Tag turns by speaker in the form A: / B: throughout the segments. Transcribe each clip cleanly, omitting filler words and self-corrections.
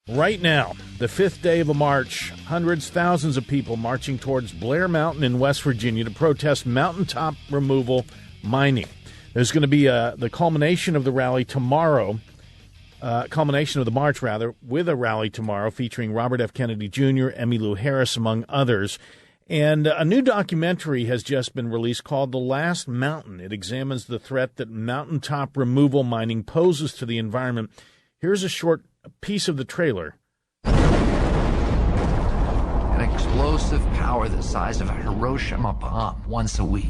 A: Right now, the fifth day of a march, hundreds, thousands of people marching towards Blair Mountain in West Virginia to protest mountaintop removal mining. There's going to be the culmination of the rally tomorrow, culmination of the march, rather, with a rally tomorrow featuring Robert F. Kennedy Jr., Emmylou Harris, among others. And a new documentary has just been released called The Last Mountain. It examines the threat that mountaintop removal mining poses to the environment. Here's a short piece of the trailer.
B: An explosive power the size of a Hiroshima bomb once a week.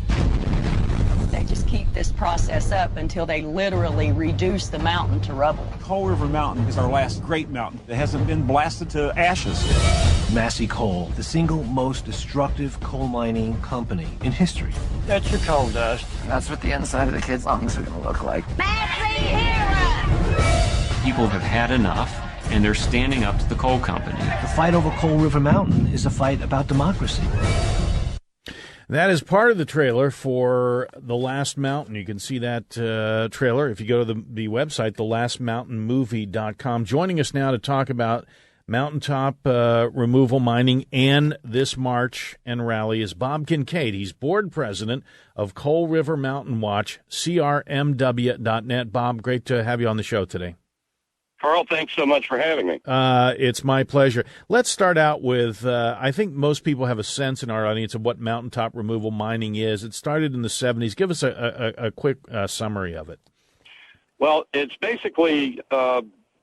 C: They just keep this process up until they literally reduce the mountain to rubble.
D: Coal River Mountain is our last great mountain that hasn't been blasted to ashes.
E: Massey Coal, the single most destructive coal mining company in history.
F: That's your coal dust.
B: That's what the inside of the kids' lungs are going to look like.
G: Massey, hear us!
H: People have had enough, and they're standing up to the coal company.
E: The fight over Coal River Mountain is a fight about democracy.
A: That is part of the trailer for The Last Mountain. You can see that trailer if you go to the website, thelastmountainmovie.com. Joining us now to talk about mountaintop removal mining and this march and rally is Bob Kincaid. He's board president of Coal River Mountain Watch, crmw.net. Bob, great to have you on the show today.
I: Carl, thanks so much for having me.
A: It's my pleasure. Let's start out with, I think most people have a sense in our audience of what mountaintop removal mining is. It started in the 70s. Give us a quick summary of it.
I: Well, it's basically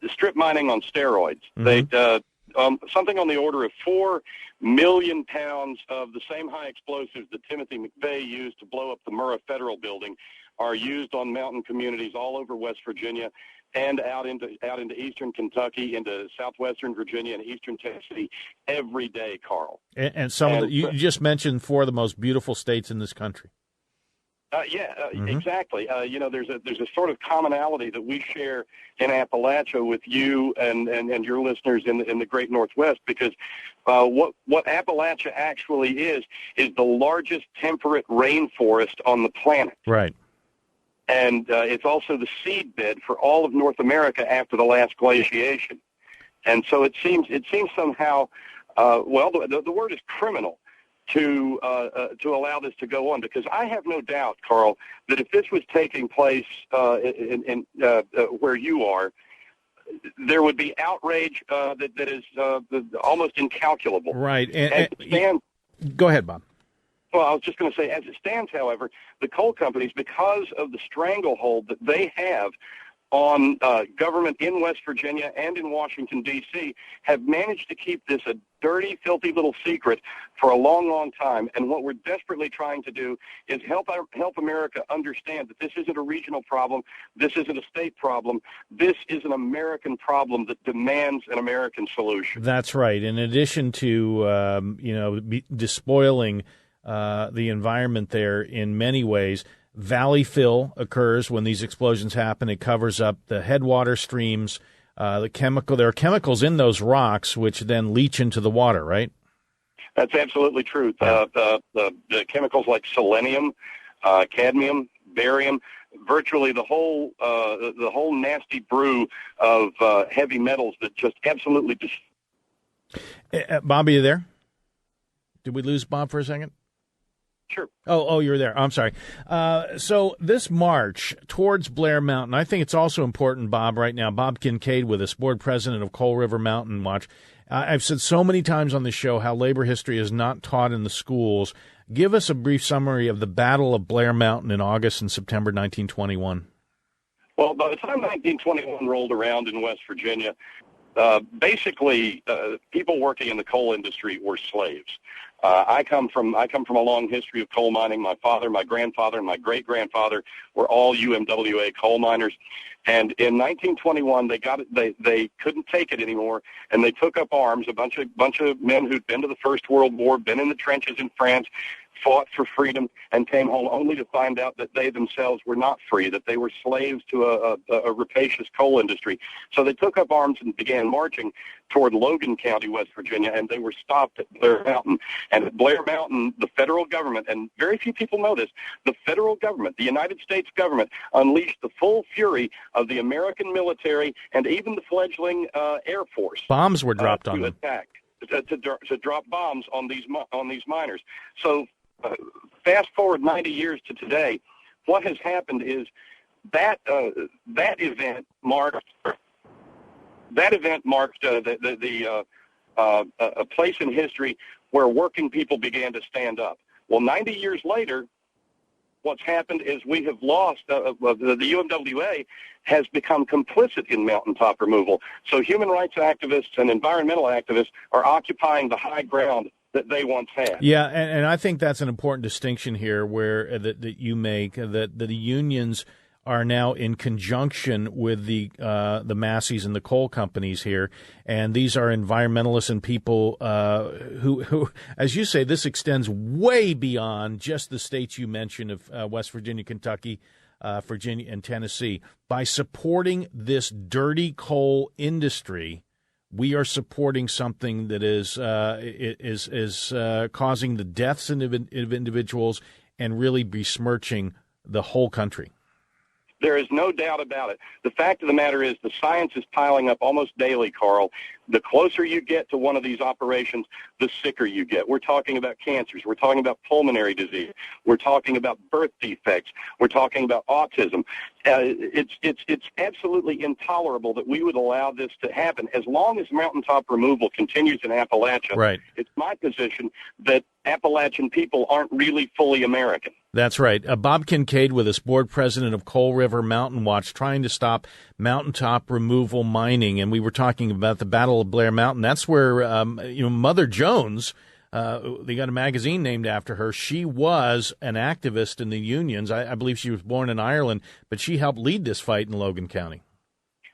I: strip mining on steroids. Mm-hmm. Something on the order of 4 million pounds of the same high explosives that Timothy McVeigh used to blow up the Murrah Federal Building are used on mountain communities all over West Virginia and out into eastern Kentucky, into southwestern Virginia and eastern Tennessee every day, Carl.
A: And you just mentioned 4 of the most beautiful states in this country.
I: Mm-hmm. Exactly. There's a sort of commonality that we share in Appalachia with you and your listeners in the Great Northwest, because what Appalachia actually is the largest temperate rainforest on the planet.
A: Right.
I: And it's also the seed bed for all of North America after the last glaciation. And so it seems somehow, the word is criminal to allow this to go on, because I have no doubt, Carl, that if this was taking place in where you are, there would be outrage that is almost incalculable.
A: Right.
I: Go
A: ahead, Bob.
I: Well, I was just going to say, as it stands, however, the coal companies, because of the stranglehold that they have on government in West Virginia and in Washington, D.C., have managed to keep this a dirty, filthy little secret for a long, long time. And what we're desperately trying to do is help America understand that this isn't a regional problem, this isn't a state problem, this is an American problem that demands an American solution.
A: That's right. In addition to, despoiling the environment there in many ways, valley fill occurs when these explosions happen. It covers up the headwater streams. There are chemicals in those rocks which then leach into the water, right?
I: That's absolutely true. The chemicals like selenium, cadmium, barium, virtually the whole nasty brew of heavy metals that just absolutely.
A: Bob, are you there? Did we lose Bob for a second?
I: Sure.
A: Oh, you're there. I'm sorry. So this march towards Blair Mountain, I think it's also important, Bob, right now. Bob Kincaid with us, board president of Coal River Mountain Watch. I've said so many times on the show how labor history is not taught in the schools. Give us a brief summary of the Battle of Blair Mountain in August and September 1921.
I: Well, by the time 1921 rolled around in West Virginia, basically, people working in the coal industry were slaves. I come from a long history of coal mining. My father, my grandfather, and my great-grandfather were all UMWA coal miners. And in 1921, they couldn't take it anymore, and they took up arms. A bunch of men who'd been to the First World War, been in the trenches in France, fought for freedom, and came home only to find out that they themselves were not free, that they were slaves to a rapacious coal industry. So they took up arms and began marching toward Logan County, West Virginia, and they were stopped at Blair Mountain. And at Blair Mountain, the federal government, and very few people know this, the federal government, the United States government, unleashed the full fury of the American military and even the fledgling Air Force.
A: Bombs were dropped on them.
I: Attack, to drop bombs on these miners. So fast forward 90 years to today, what has happened is that event marked a place in history where working people began to stand up. Well, 90 years later, what's happened is we have lost, the UMWA has become complicit in mountaintop removal. So human rights activists and environmental activists are occupying the high ground that they once had.
A: Yeah, and I think that's an important distinction here where that you make, that the unions are now in conjunction with the Massies and the coal companies here, and these are environmentalists and people who, as you say, this extends way beyond just the states you mentioned of West Virginia, Kentucky, Virginia, and Tennessee. By supporting this dirty coal industry, we are supporting something that is causing the deaths of individuals and really besmirching the whole country.
I: There is no doubt about it. The fact of the matter is the science is piling up almost daily, Carl. The closer you get to one of these operations, the sicker you get. We're talking about cancers. We're talking about pulmonary disease. We're talking about birth defects. We're talking about autism. It's absolutely intolerable that we would allow this to happen. As long as mountaintop removal continues in Appalachia,
A: right,
I: it's my position that Appalachian people aren't really fully American.
A: That's right. Bob Kincaid with us, board president of Coal River Mountain Watch, trying to stop mountaintop removal mining. And we were talking about the Battle of Blair Mountain. That's where, Mother Jones, they got a magazine named after her. She was an activist in the unions. I believe she was born in Ireland, but she helped lead this fight in Logan County.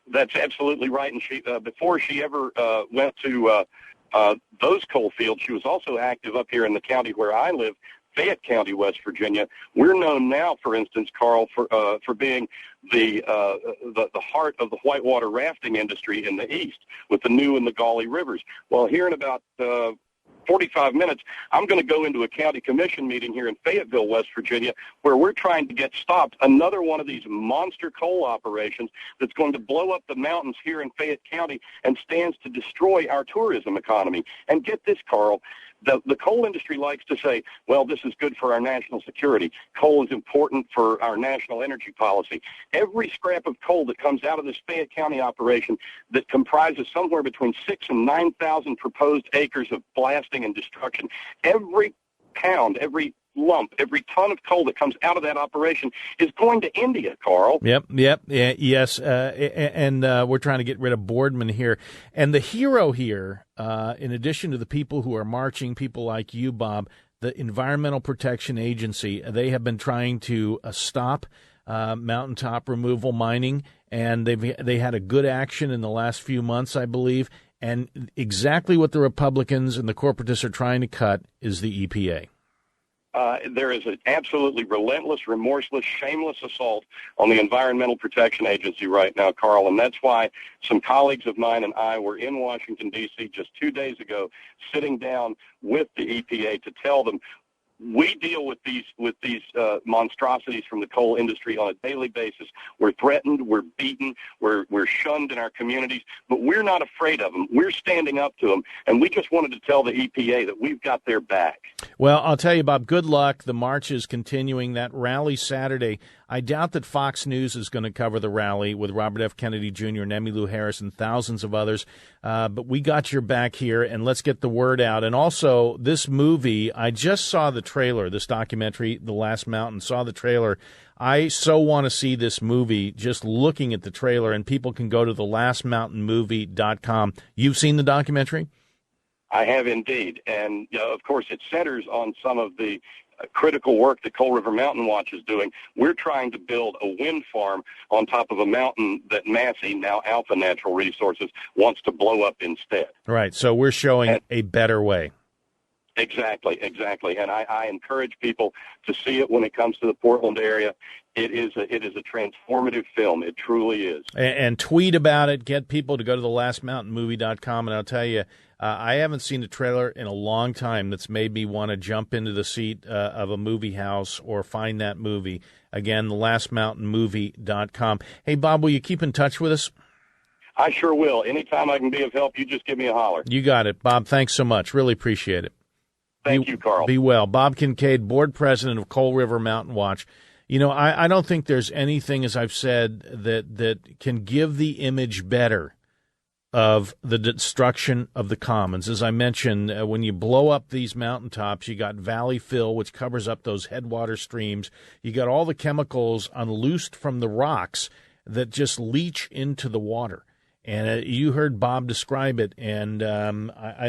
I: That's absolutely right. And she, before she ever went to those coal fields, she was also active up here in the county where I live, Fayette County, West Virginia. We're known now, for instance, Carl, for being the heart of the whitewater rafting industry in the east with the New and the Gauley rivers. Well, here in about 45 minutes, I'm going to go into a county commission meeting here in Fayetteville, West Virginia, where we're trying to get stopped another one of these monster coal operations that's going to blow up the mountains here in Fayette County and stands to destroy our tourism economy. And get this, Carl, the coal industry likes to say, well, this is good for our national security. Coal is important for our national energy policy. Every scrap of coal that comes out of this Fayette County operation that comprises somewhere between 6,000 and 9,000 proposed acres of blasting and destruction, every pound, every lump, every ton of coal that comes out of that operation is going to India, Carl.
A: Yep, yes, and we're trying to get rid of Boardman here. And the hero here, in addition to the people who are marching, people like you, Bob, the Environmental Protection Agency, they have been trying to stop mountaintop removal mining, and they had a good action in the last few months, I believe. And exactly what the Republicans and the corporatists are trying to cut is the EPA.
I: There is an absolutely relentless, remorseless, shameless assault on the Environmental Protection Agency right now, Carl, and that's why some colleagues of mine and I were in Washington, D.C. just 2 days ago, sitting down with the EPA to tell them we deal with these monstrosities from the coal industry on a daily basis. We're threatened, we're beaten, we're shunned in our communities, but we're not afraid of them. We're standing up to them, and we just wanted to tell the EPA that we've got their back.
A: Well, I'll tell you, Bob, good luck. The march is continuing. That rally Saturday, I doubt that Fox News is going to cover the rally with Robert F. Kennedy Jr. and Emmylou Harris and thousands of others, but we got your back here, and let's get the word out. And also, this movie, I just saw the trailer, this documentary, The Last Mountain, saw the trailer. I so want to see this movie just looking at the trailer, and people can go to thelastmountainmovie.com. You've seen the documentary?
I: I have indeed. And, of course, it centers on some of the critical work that Coal River Mountain Watch is doing. We're trying to build a wind farm on top of a mountain that Massey, now Alpha Natural Resources, wants to blow up instead.
A: Right. So we're showing a better way.
I: Exactly. And I encourage people to see it when it comes to the Portland area. It is a transformative film. It truly is.
A: And tweet about it. Get people to go to thelastmountainmovie.com. And I'll tell you, I haven't seen a trailer in a long time that's made me want to jump into the seat of a movie house or find that movie. Again, thelastmountainmovie.com. Hey, Bob, will you keep in touch with us?
I: I sure will. Anytime I can be of help, you just give me a holler.
A: You got it. Bob, thanks so much. Really appreciate it.
I: Thank you, Carl.
A: Be well. Bob Kincaid, board president of Coal River Mountain Watch. You know, I don't think there's anything, as I've said, that can give the image better of the destruction of the commons. As I mentioned, when you blow up these mountaintops, you got valley fill, which covers up those headwater streams. You got all the chemicals unloosed from the rocks that just leach into the water. And you heard Bob describe it, and I